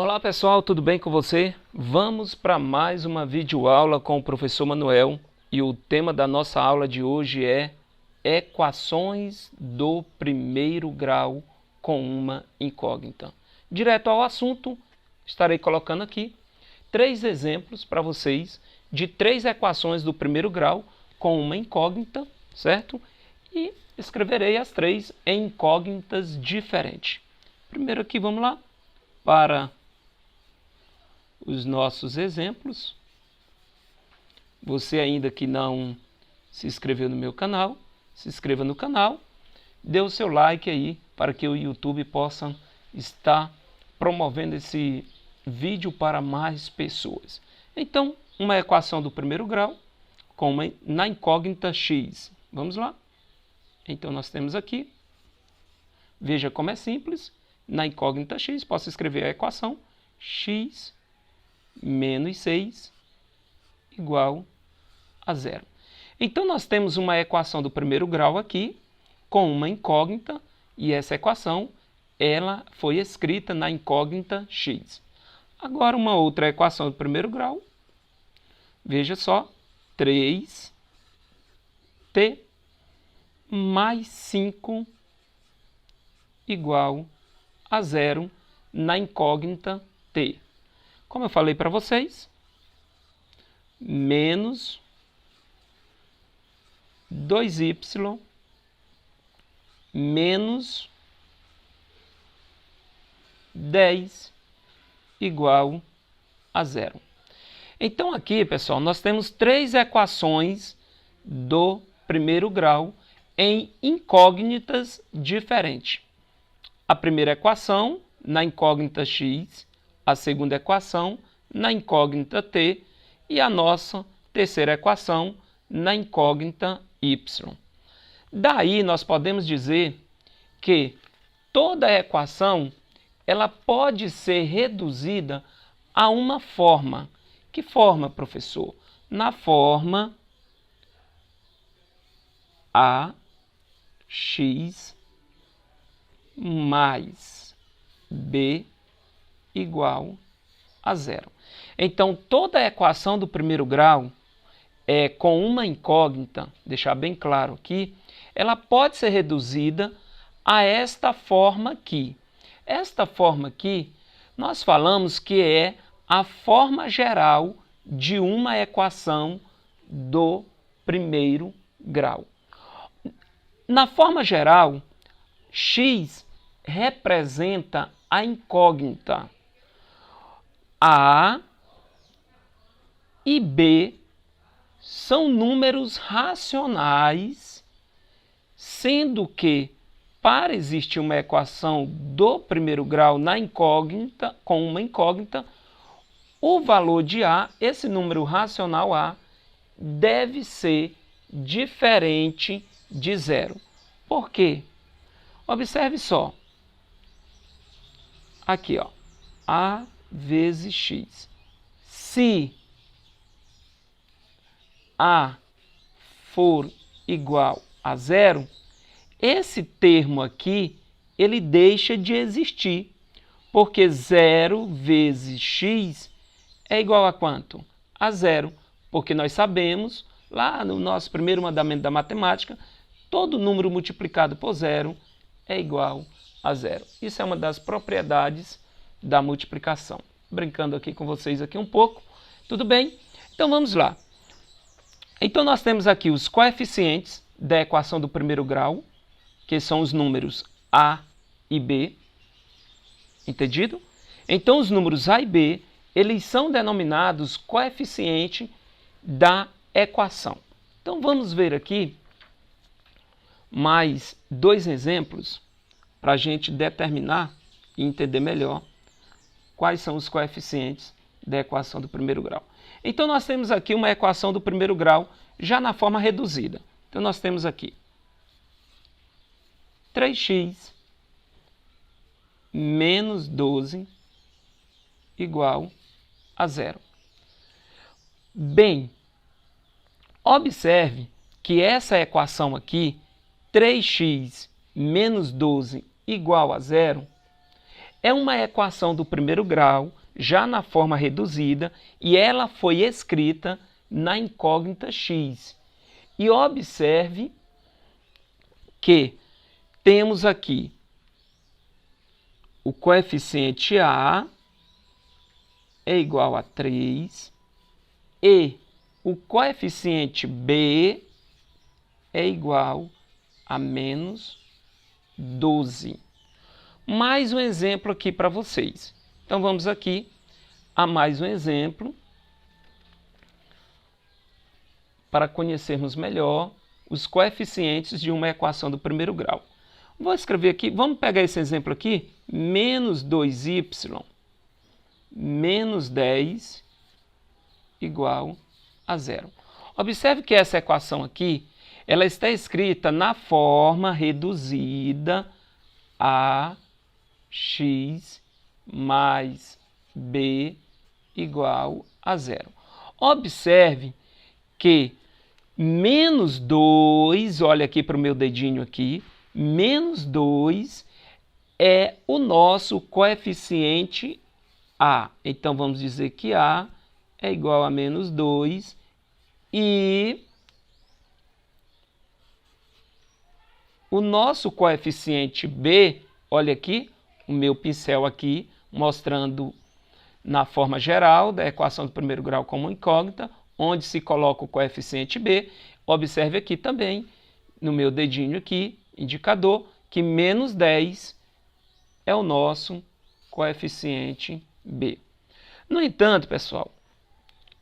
Olá pessoal, tudo bem com você? Vamos para mais uma videoaula com o professor Manuel e o tema da nossa aula de hoje é equações do primeiro grau com uma incógnita. Direto ao assunto, estarei colocando aqui 3 exemplos para vocês de 3 equações do primeiro grau com uma incógnita, certo? E escreverei as 3 em incógnitas diferentes. Primeiro aqui, vamos lá, para os nossos exemplos. Você ainda que não se inscreveu no meu canal, se inscreva no canal, dê o seu like aí para que o YouTube possa estar promovendo esse vídeo para mais pessoas. Então, uma equação do primeiro grau na incógnita x. Vamos lá? Então, nós temos aqui, veja como é simples, na incógnita x, posso escrever a equação x menos 6 igual a 0. Então, nós temos uma equação do primeiro grau aqui, com uma incógnita, e essa equação ela foi escrita na incógnita x. Agora, uma outra equação do primeiro grau, veja só, 3t mais 5 igual a 0 na incógnita t. Como eu falei para vocês, menos 2y menos 10 igual a 0. Então aqui, pessoal, nós temos 3 equações do primeiro grau em incógnitas diferentes. A primeira equação na incógnita x, a segunda equação na incógnita t e a nossa terceira equação na incógnita y. Daí nós podemos dizer que toda equação ela pode ser reduzida a uma forma. Que forma, professor? Na forma ax mais b igual a 0. Então, toda equação do primeiro grau com uma incógnita, deixar bem claro aqui, ela pode ser reduzida a esta forma aqui. Esta forma aqui, nós falamos que é a forma geral de uma equação do primeiro grau. Na forma geral, x representa a incógnita. A e B são números racionais, sendo que, para existir uma equação do primeiro grau na incógnita, com uma incógnita, o valor de A, esse número racional A, deve ser diferente de 0. Por quê? Observe só. Aqui, ó, A vezes x. Se A for igual a 0, esse termo aqui, ele deixa de existir, porque 0 vezes x é igual a quanto? A 0, porque nós sabemos, lá no nosso primeiro mandamento da matemática, todo número multiplicado por 0 é igual a 0. Isso é uma das propriedades da multiplicação. Brincando aqui com vocês aqui um pouco, tudo bem? Então vamos lá. Então nós temos aqui os coeficientes da equação do primeiro grau, que são os números A e B, entendido? Então os números A e B, eles são denominados coeficiente da equação. Então vamos ver aqui mais 2 exemplos para a gente determinar e entender melhor quais são os coeficientes da equação do primeiro grau. Então, nós temos aqui uma equação do primeiro grau já na forma reduzida. Então, nós temos aqui 3x menos 12 igual a 0. Bem, observe que essa equação aqui, 3x menos 12 igual a 0, é uma equação do primeiro grau, já na forma reduzida, e ela foi escrita na incógnita x. E observe que temos aqui o coeficiente A é igual a 3 e o coeficiente B é igual a menos 12. Mais um exemplo aqui para vocês. Então vamos aqui a mais um exemplo para conhecermos melhor os coeficientes de uma equação do primeiro grau. Vou escrever aqui, vamos pegar esse exemplo aqui, menos 2y menos 10 igual a 0. Observe que essa equação aqui, ela está escrita na forma reduzida a x mais b igual a 0. Observe que menos 2, olha aqui para o meu dedinho aqui, menos 2 é o nosso coeficiente A. Então, vamos dizer que A é igual a menos 2 e o nosso coeficiente B, olha aqui, o meu pincel aqui, mostrando na forma geral da equação do primeiro grau como incógnita, onde se coloca o coeficiente B. Observe aqui também, no meu dedinho aqui, indicador, que menos 10 é o nosso coeficiente B. No entanto, pessoal,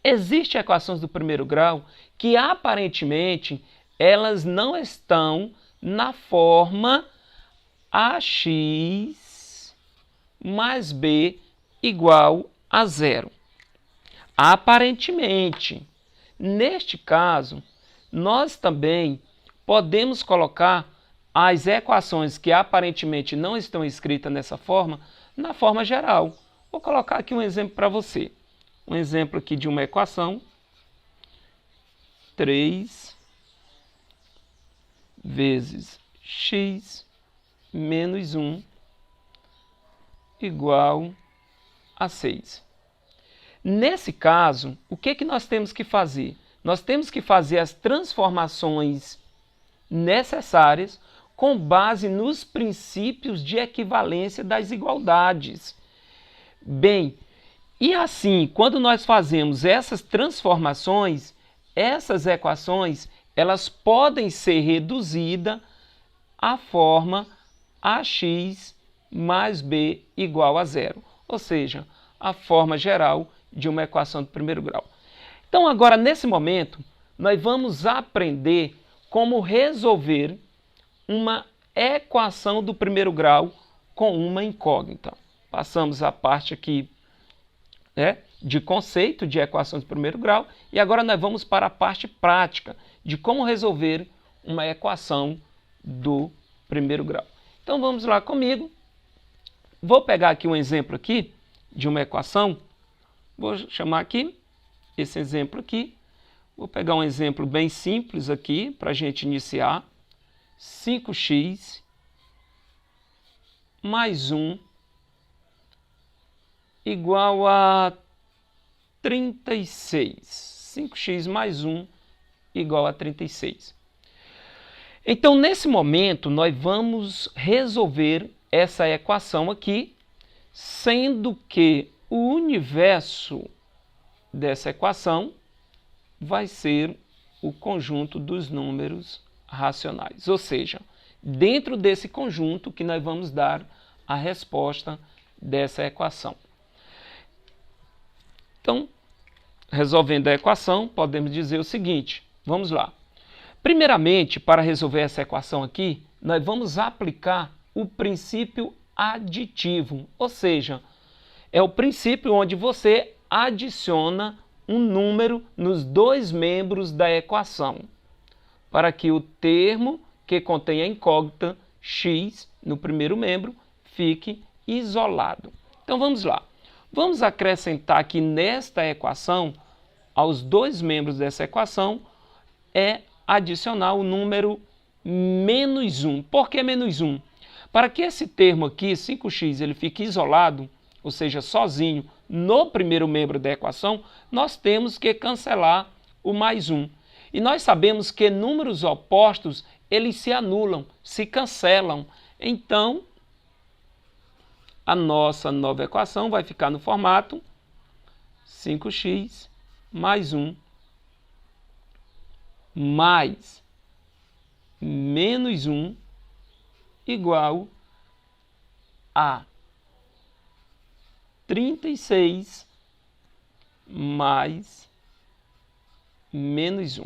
existem equações do primeiro grau que aparentemente elas não estão na forma ax mais b igual a 0. Aparentemente, neste caso, nós também podemos colocar as equações que aparentemente não estão escritas nessa forma, na forma geral. Vou colocar aqui um exemplo para você. Um exemplo aqui de uma equação. 3 vezes x menos 1 igual a 6. Nesse caso, o que nós temos que fazer? Nós temos que fazer as transformações necessárias com base nos princípios de equivalência das igualdades. Bem, e assim, quando nós fazemos essas transformações, essas equações, elas podem ser reduzidas à forma ax mais b igual a 0, ou seja, a forma geral de uma equação do primeiro grau. Então, agora, nesse momento, nós vamos aprender como resolver uma equação do primeiro grau com uma incógnita. Passamos a parte aqui de conceito de equações do primeiro grau e agora nós vamos para a parte prática de como resolver uma equação do primeiro grau. Então vamos lá comigo. Vou pegar aqui um exemplo aqui de uma equação. Vou chamar aqui esse exemplo aqui. Vou pegar um exemplo bem simples aqui para a gente iniciar. 5x mais 1 igual a 36. 5x mais 1 igual a 36. Então, nesse momento, nós vamos resolver essa equação aqui, sendo que o universo dessa equação vai ser o conjunto dos números racionais. Ou seja, dentro desse conjunto que nós vamos dar a resposta dessa equação. Então, resolvendo a equação, podemos dizer o seguinte, vamos lá. Primeiramente, para resolver essa equação aqui, nós vamos aplicar o princípio aditivo, ou seja, é o princípio onde você adiciona um número nos dois membros da equação, para que o termo que contém a incógnita x no primeiro membro fique isolado. Então vamos lá. Vamos acrescentar aqui nesta equação, aos dois membros dessa equação, adicionar o número menos 1. Por que menos 1? Para que esse termo aqui, 5x, ele fique isolado, ou seja, sozinho, no primeiro membro da equação, nós temos que cancelar o mais 1. E nós sabemos que números opostos, eles se anulam, se cancelam. Então, a nossa nova equação vai ficar no formato 5x mais 1 mais menos 1 igual a 36 mais menos 1.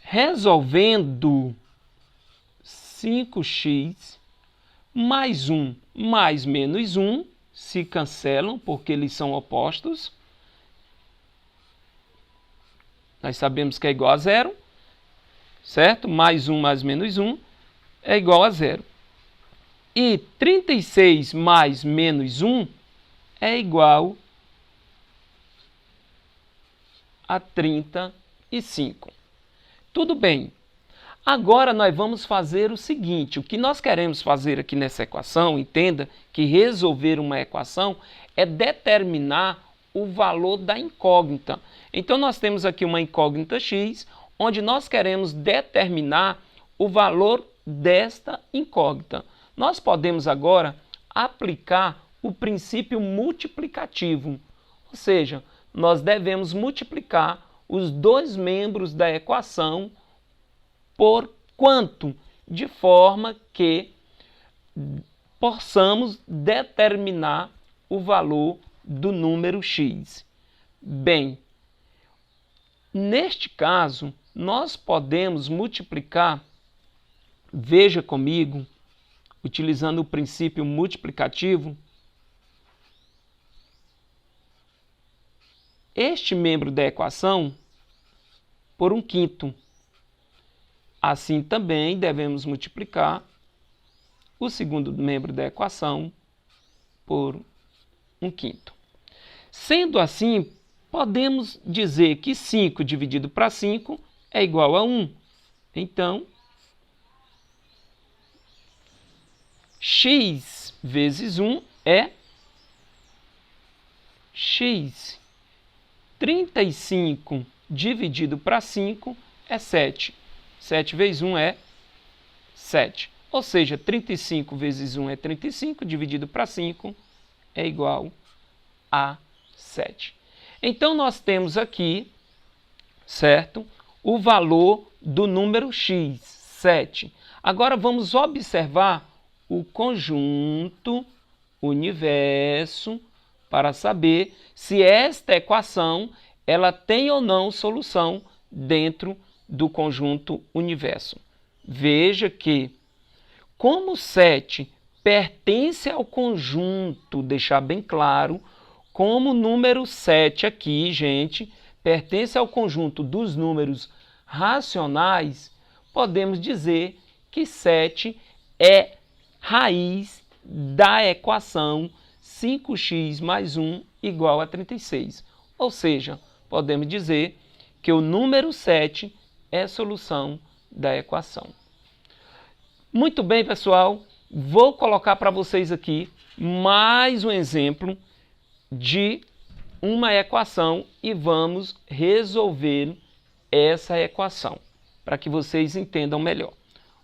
Resolvendo 5x mais 1 mais menos 1 se cancelam porque eles são opostos. Nós sabemos que é igual a zero, certo? Mais 1 mais menos 1 é igual a zero. E 36 mais menos 1 é igual a 35. Tudo bem. Agora nós vamos fazer o seguinte, o que nós queremos fazer aqui nessa equação, entenda que resolver uma equação é determinar o valor da incógnita. Então nós temos aqui uma incógnita x, onde nós queremos determinar o valor desta incógnita. Nós podemos agora aplicar o princípio multiplicativo, ou seja, nós devemos multiplicar os dois membros da equação por quanto, de forma que possamos determinar o valor do número x. Bem, neste caso, nós podemos multiplicar, veja comigo, utilizando o princípio multiplicativo, este membro da equação por 1/5. Assim também devemos multiplicar o segundo membro da equação por 1/5. Sendo assim, podemos dizer que 5 dividido para 5 é igual a 1. Então, x vezes 1 é x. 35 dividido para 5 é 7. 7 vezes 1 é 7. Ou seja, 35 vezes 1 é 35, dividido para 5 é igual a 7. Então, nós temos aqui, certo, o valor do número x, 7. Agora, vamos observar o conjunto universo para saber se esta equação ela tem ou não solução dentro do conjunto universo. Veja que, como 7 pertence ao conjunto, deixar bem claro, como o número 7 aqui, gente, pertence ao conjunto dos números racionais, podemos dizer que 7 é raiz da equação 5x mais 1 igual a 36. Ou seja, podemos dizer que o número 7 é a solução da equação. Muito bem, pessoal, vou colocar para vocês aqui mais um exemplo de uma equação e vamos resolver essa equação, para que vocês entendam melhor.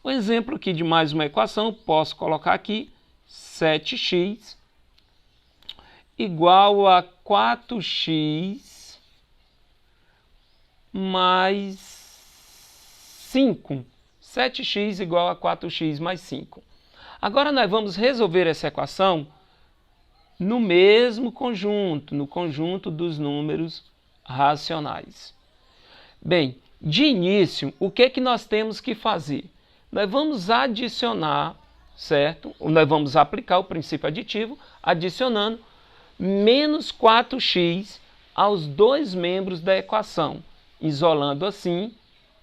Um exemplo aqui de mais uma equação, posso colocar aqui 7x igual a 4x mais 5. 7x igual a 4x mais 5. Agora nós vamos resolver essa equação no mesmo conjunto, no conjunto dos números racionais. Bem, de início, o que nós temos que fazer? Nós vamos adicionar, certo? Nós vamos aplicar o princípio aditivo, adicionando menos 4x aos dois membros da equação, isolando assim,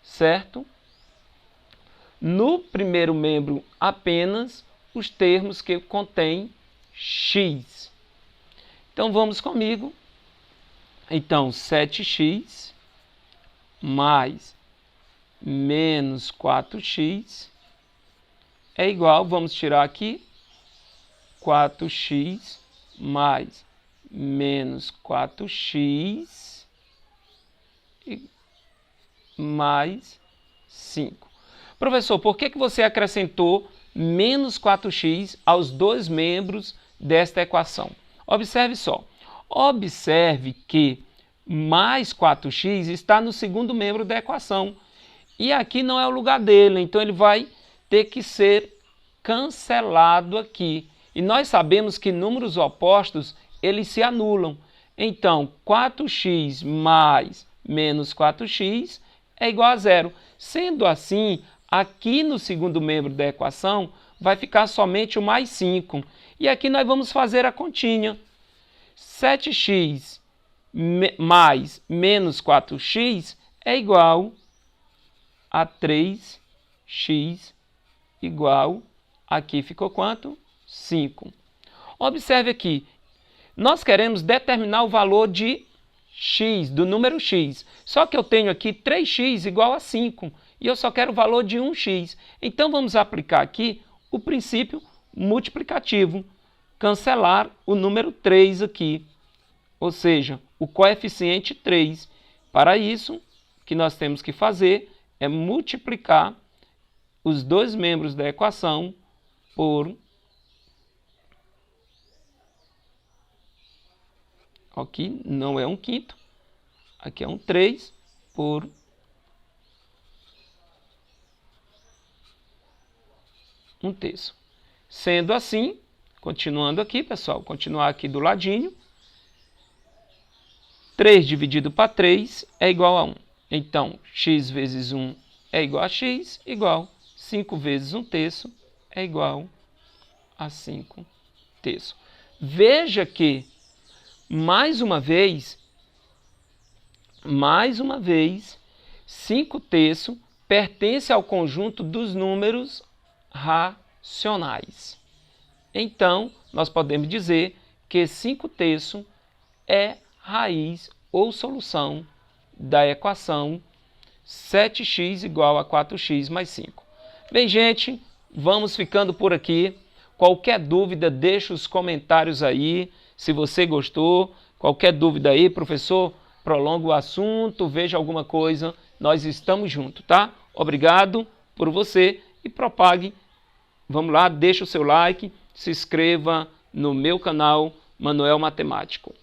certo? No primeiro membro apenas os termos que contêm x. Então vamos comigo. Então 7x mais menos 4x é igual, vamos tirar aqui, 4x mais menos 4x mais 5. Professor, por que você acrescentou menos 4x aos dois membros desta equação? Observe só. Observe que mais 4x está no segundo membro da equação. E aqui não é o lugar dele, então ele vai ter que ser cancelado aqui. E nós sabemos que números opostos, eles se anulam. Então, 4x mais menos 4x é igual a zero. Sendo assim, aqui no segundo membro da equação, vai ficar somente o mais 5. E aqui nós vamos fazer a continha. 7x mais menos 4x é igual a 3x igual, aqui ficou quanto? 5. Observe aqui, nós queremos determinar o valor de x, do número x. Só que eu tenho aqui 3x igual a 5 e eu só quero o valor de 1x. Então vamos aplicar aqui o princípio multiplicativo, cancelar o número 3 aqui, ou seja, o coeficiente 3. Para isso, o que nós temos que fazer é multiplicar os dois membros da equação por... Aqui não é 1/5, aqui é 1/3 por 1/3. Sendo assim, continuando aqui, pessoal, continuar aqui do ladinho, 3 dividido para 3 é igual a 1. Então, x vezes 1 é igual a x, igual 5 vezes 1/3 é igual a 5/3. Veja que, mais uma vez, 5/3 pertence ao conjunto dos números racionais. Então, nós podemos dizer que 5/3 é raiz ou solução da equação 7x igual a 4x mais 5. Bem, gente, vamos ficando por aqui. Qualquer dúvida, deixa os comentários aí. Se você gostou, qualquer dúvida aí, professor, prolonga o assunto, veja alguma coisa, nós estamos juntos, tá? Obrigado por você e propague. Vamos lá, deixa o seu like, se inscreva no meu canal Manuel Matemático.